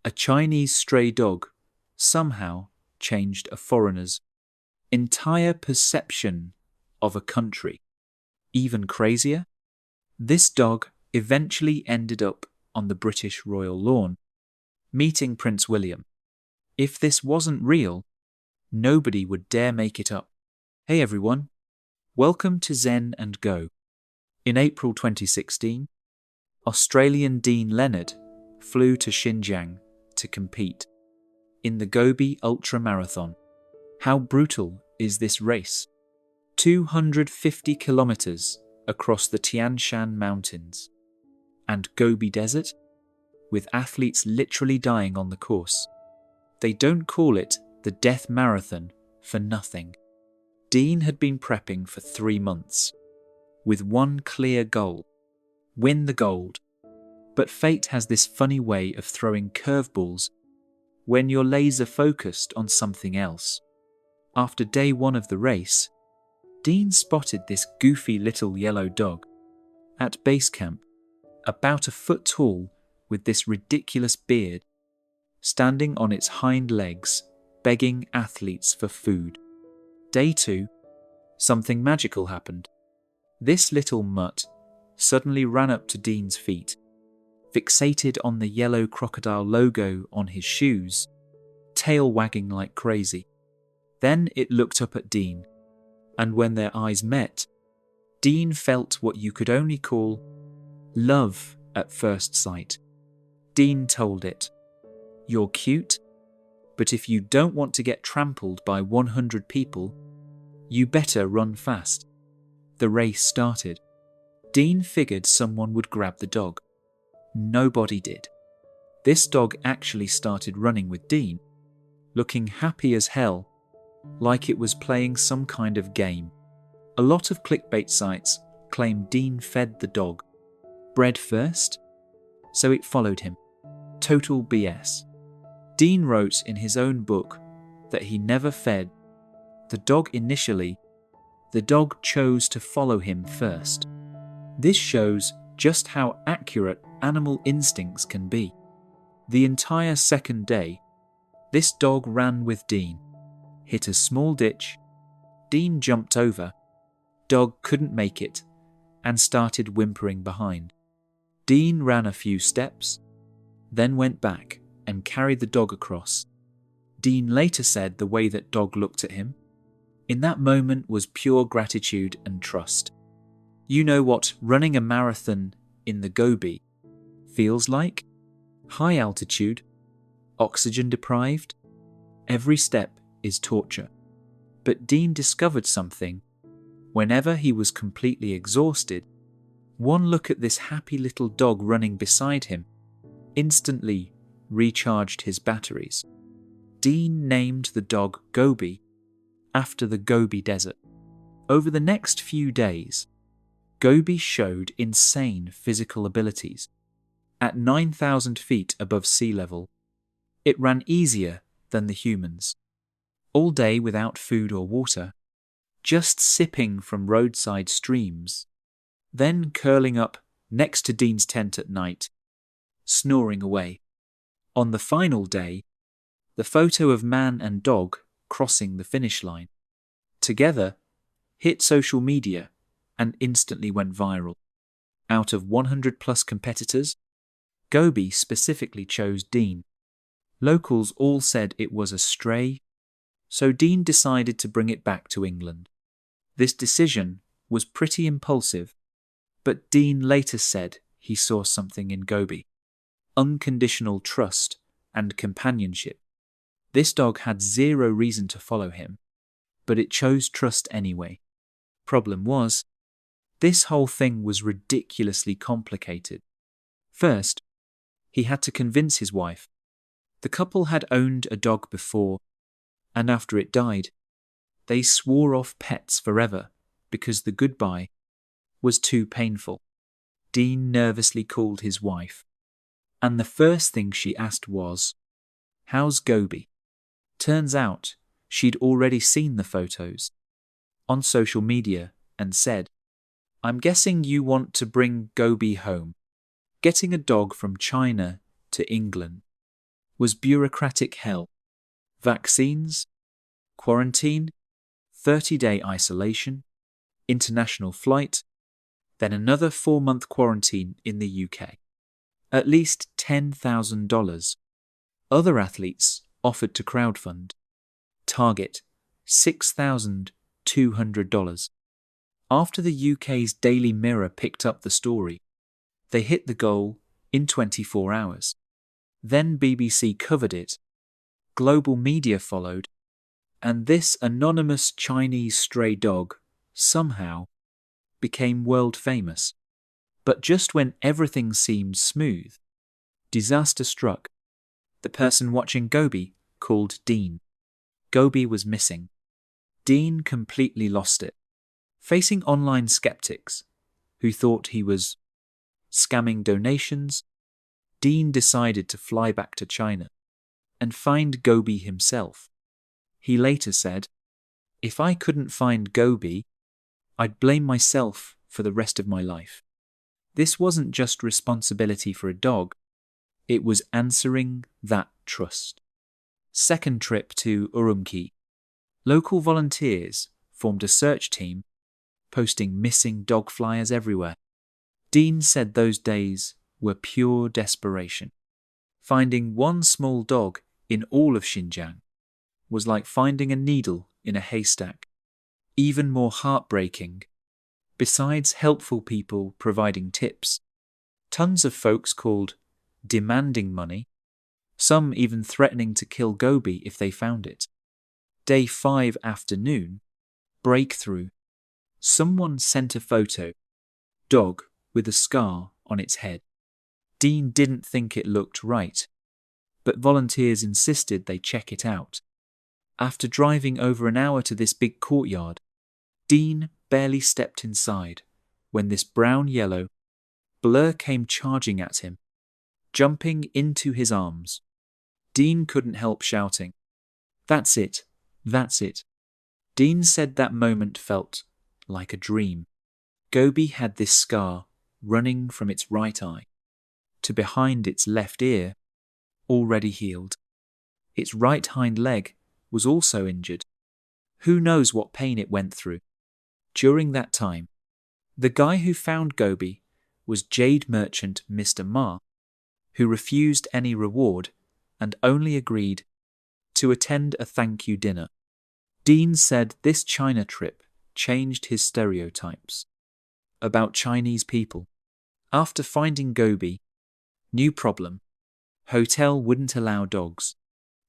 A Chinese stray dog somehow changed a foreigner's entire perception of a country. Even crazier, this dog eventually ended up on the British royal lawn, meeting Prince William. If this wasn't real, nobody would dare make it up. Hey everyone, welcome to Zen Go. In April 2016, Australian Dean Leonard flew to Xinjiang to compete in the Gobi ultramarathon. How brutal is this race? 250 kilometers across the Tian Shan Mountains and Gobi Desert, with athletes literally dying on the course. They don't call it the death marathon for nothing. Dean had been prepping for 3 months, with one clear goal: win the gold. But fate has this funny way of throwing curveballs when you're laser focused on something else. After day 1 of the race, Dean spotted this goofy little yellow dog at base camp, about a foot tall with this ridiculous beard, standing on its hind legs, begging athletes for food. Day 2, something magical happened. This little mutt suddenly ran up to Dean's feet, fixated on the yellow crocodile logo on his shoes, tail wagging like crazy. Then it looked up at Dean, and when their eyes met, Dean felt what you could only call love at first sight. Dean told it, "You're cute, but if you don't want to get trampled by 100 people, you better run fast." The race started. Dean figured someone would grab the dog. Nobody did. This dog actually started running with Dean, looking happy as hell, like it was playing some kind of game. A lot of clickbait sites claim Dean fed the dog. Bread first? So it followed him. Total BS. Dean wrote in his own book that he never fed the dog initially. The dog chose to follow him first. This shows just how accurate animal instincts can be. The entire second day, this dog ran with Dean, hit a small ditch. Dean jumped over. Dog couldn't make it and started whimpering behind. Dean ran a few steps, then went back and carried the dog across. Dean later said the way that dog looked at him in that moment was pure gratitude and trust. You know what running a marathon in the Gobi feels like? High altitude, oxygen deprived. Every step is torture. But Dean discovered something. Whenever he was completely exhausted, one look at this happy little dog running beside him instantly recharged his batteries. Dean named the dog Gobi after the Gobi Desert. Over the next few days, Gobi showed insane physical abilities. At 9,000 feet above sea level, it ran easier than the humans. All day without food or water, just sipping from roadside streams, then curling up next to Dean's tent at night, snoring away. On the final day, the photo of man and dog crossing the finish line together hit social media and instantly went viral. Out of 100 plus competitors, Gobi specifically chose Dean. Locals all said it was a stray, so Dean decided to bring it back to England. This decision was pretty impulsive, but Dean later said he saw something in Gobi: unconditional trust and companionship. This dog had zero reason to follow him, but it chose trust anyway. Problem was, this whole thing was ridiculously complicated. First, he had to convince his wife. The couple had owned a dog before, and after it died, they swore off pets forever because the goodbye was too painful. Dean nervously called his wife, and the first thing she asked was, "How's Gobi?" Turns out she'd already seen the photos on social media and said, "I'm guessing you want to bring Gobi home. Getting a dog from China to England was bureaucratic hell. Vaccines, quarantine, 30-day isolation, international flight, then another 4-month quarantine in the UK. At least $10,000. Other athletes offered to crowdfund. Target, $6,200. After the UK's Daily Mirror picked up the story, they hit the goal in 24 hours. Then BBC covered it, global media followed, and this anonymous Chinese stray dog somehow became world famous. But just when everything seemed smooth, disaster struck. The person watching Gobi called Dean. Gobi was missing. Dean completely lost it. Facing online skeptics who thought he was scamming donations, Dean decided to fly back to China and find Gobi himself. He later said, "If I couldn't find Gobi, I'd blame myself for the rest of my life." This wasn't just responsibility for a dog, it was answering that trust. Second trip to Urumqi. Local volunteers formed a search team, posting missing dog flyers everywhere. Dean said those days were pure desperation. Finding one small dog in all of Xinjiang was like finding a needle in a haystack. Even more heartbreaking, besides helpful people providing tips, tons of folks called demanding money, some even threatening to kill Gobi if they found it. Day 5 afternoon, breakthrough. Someone sent a photo, dog with a scar on its head. Dean didn't think it looked right, but volunteers insisted they check it out. After driving over an hour to this big courtyard, Dean barely stepped inside when this brown-yellow blur came charging at him, jumping into his arms. Dean couldn't help shouting, "That's it, that's it." Dean said that moment felt like a dream. Gobi had this scar running from its right eye to behind its left ear, already healed. Its right hind leg was also injured. Who knows what pain it went through. During that time, the guy who found Gobi was jade merchant Mr. Ma, who refused any reward and only agreed to attend a thank you dinner. Dean said this China trip changed his stereotypes about Chinese people. After finding Gobi, new problem, hotel wouldn't allow dogs.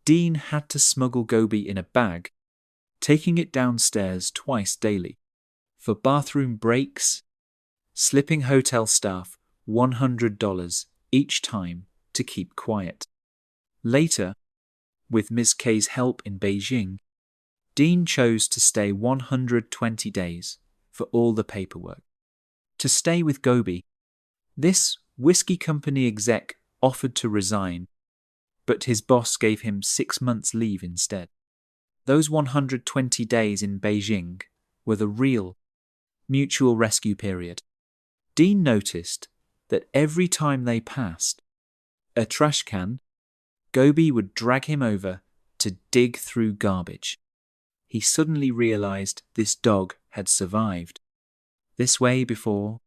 Dean had to smuggle Gobi in a bag, taking it downstairs twice daily. For bathroom breaks, slipping hotel staff $100 each time to keep quiet. Later, with Ms. K's help in Beijing, Dean chose to stay 120 days for all the paperwork. To stay with Gobi, this whiskey company exec offered to resign, but his boss gave him 6 months leave instead. Those 120 days in Beijing were the real mutual rescue period. Dean noticed that every time they passed a trash can, Gobi would drag him over to dig through garbage. He suddenly realized this dog had survived this way before,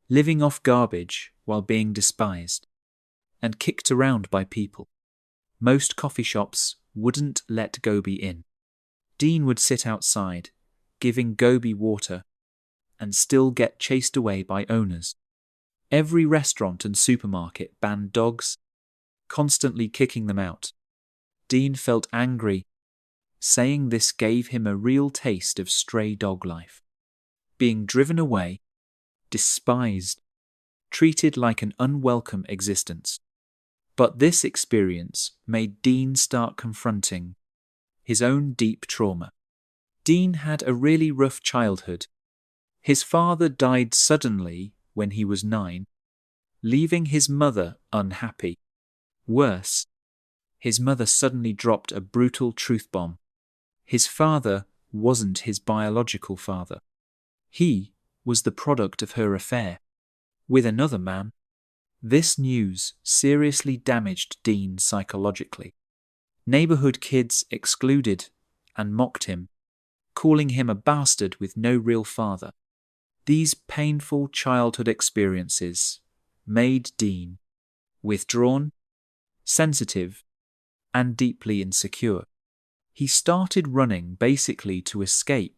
living off garbage while being despised and kicked around by people. Most coffee shops wouldn't let Gobi in. Dean would sit outside, giving Gobi water, and still get chased away by owners. Every restaurant and supermarket banned dogs, constantly kicking them out. Dean felt angry, saying this gave him a real taste of stray dog life. Being driven away, despised, treated like an unwelcome existence. But this experience made Dean start confronting his own deep trauma. Dean had a really rough childhood. His father died suddenly when he was 9, leaving his mother unhappy. Worse, his mother suddenly dropped a brutal truth bomb. His father wasn't his biological father. He was the product of her affair with another man. This news seriously damaged Dean psychologically. Neighborhood kids excluded and mocked him, calling him a bastard with no real father. These painful childhood experiences made Dean withdrawn, sensitive, and deeply insecure. He started running basically to escape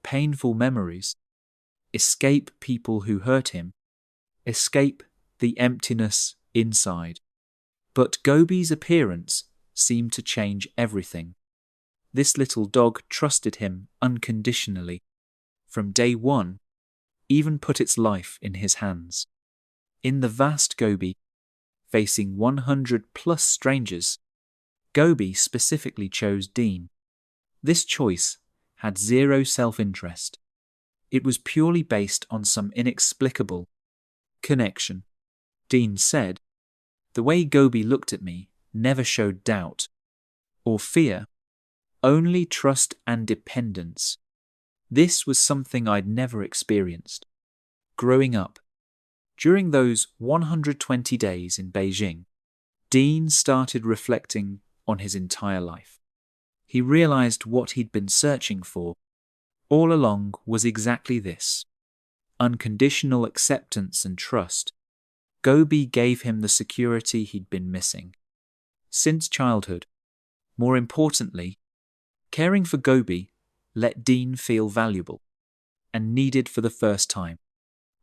painful memories, escape people who hurt him, escape the emptiness inside. But Gobi's appearance seemed to change everything. This little dog trusted him unconditionally. From day one, even put its life in his hands. In the vast Gobi, facing 100+ strangers, Gobi specifically chose Dean. This choice had zero self-interest. It was purely based on some inexplicable connection. Dean said, "The way Gobi looked at me never showed doubt or fear, only trust and dependence. This was something I'd never experienced." Growing up, during those 120 days in Beijing, Dean started reflecting on his entire life. He realized what he'd been searching for all along was exactly this: unconditional acceptance and trust. Gobi gave him the security he'd been missing since childhood. More importantly, caring for Gobi let Dean feel valuable and needed for the first time.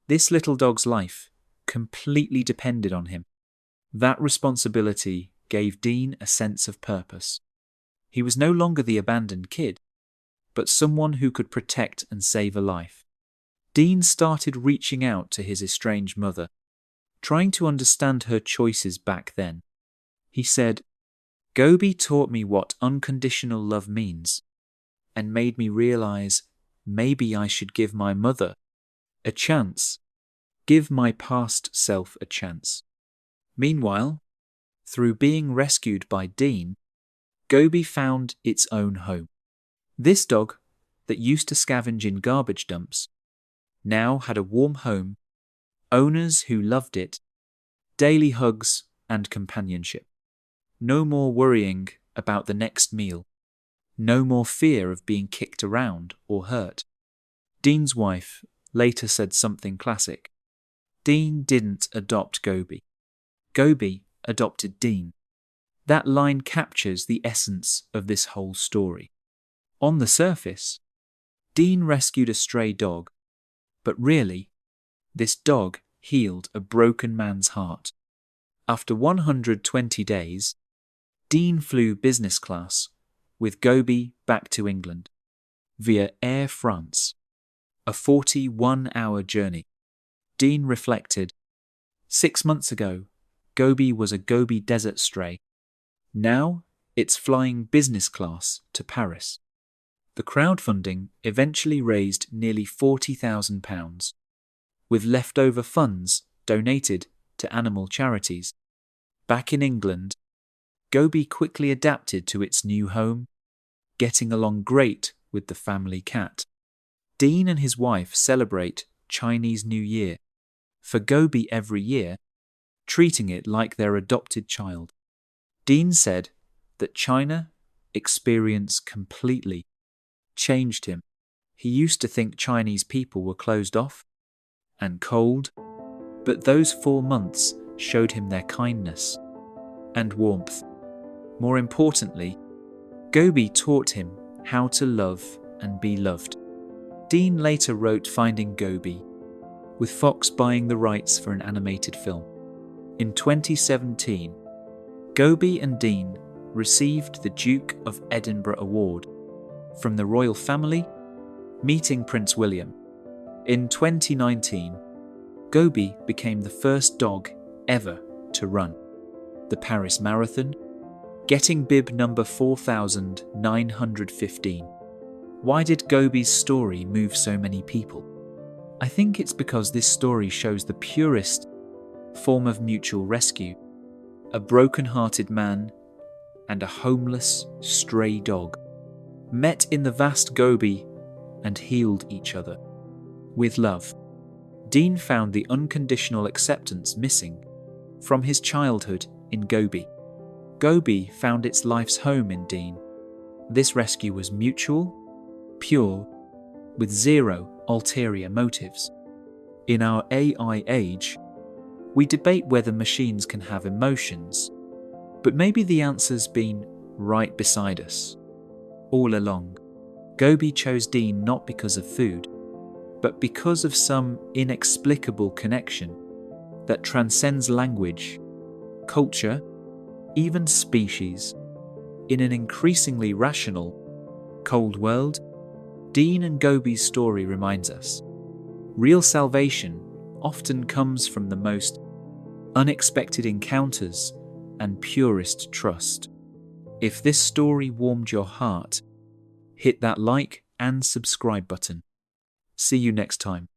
This little dog's life completely depended on him. That responsibility gave Dean a sense of purpose. He was no longer the abandoned kid, but someone who could protect and save a life. Dean started reaching out to his estranged mother, trying to understand her choices back then. He said, "Gobi taught me what unconditional love means and made me realize maybe I should give my mother a chance, give my past self a chance." Meanwhile, through being rescued by Dean, Gobi found its own home. This dog, that used to scavenge in garbage dumps, now had a warm home, owners who loved it, daily hugs and companionship. No more worrying about the next meal. No more fear of being kicked around or hurt. Dean's wife later said something classic. Dean didn't adopt Gobi. Gobi adopted Dean. That line captures the essence of this whole story. On the surface, Dean rescued a stray dog, but really, this dog healed a broken man's heart. After 120 days, Dean flew business class with Gobi back to England via Air France, a 41-hour journey. Dean reflected, 6 months ago, Gobi was a Gobi Desert stray. Now, it's flying business class to Paris. The crowdfunding eventually raised nearly £40,000, with leftover funds donated to animal charities. Back in England, Gobi quickly adapted to its new home, getting along great with the family cat. Dean and his wife celebrate Chinese New Year for Gobi every year, treating it like their adopted child. Dean said that China experience completely changed him. He used to think Chinese people were closed off and cold, but those 4 months showed him their kindness and warmth. More importantly, Gobi taught him how to love and be loved. Dean later wrote Finding Gobi, with Fox buying the rights for an animated film. In 2017, Gobi and Dean received the Duke of Edinburgh Award from the royal family, meeting Prince William. In 2019, Gobi became the first dog ever to run the Paris Marathon, getting bib number 4,915. Why did Gobi's story move so many people? I think it's because this story shows the purest form of mutual rescue. A broken-hearted man and a homeless, stray dog met in the vast Gobi and healed each other with love. Dean found the unconditional acceptance missing from his childhood in Gobi. Gobi found its life's home in Dean. This rescue was mutual, pure, with zero ulterior motives. In our AI age, we debate whether machines can have emotions, but maybe the answer's been right beside us, all along. Gobi chose Dean not because of food, but because of some inexplicable connection that transcends language, culture, even species. In an increasingly rational, cold world, Dean and Gobi's story reminds us real salvation often comes from the most unexpected encounters and purest trust. If this story warmed your heart, hit that like and subscribe button. See you next time.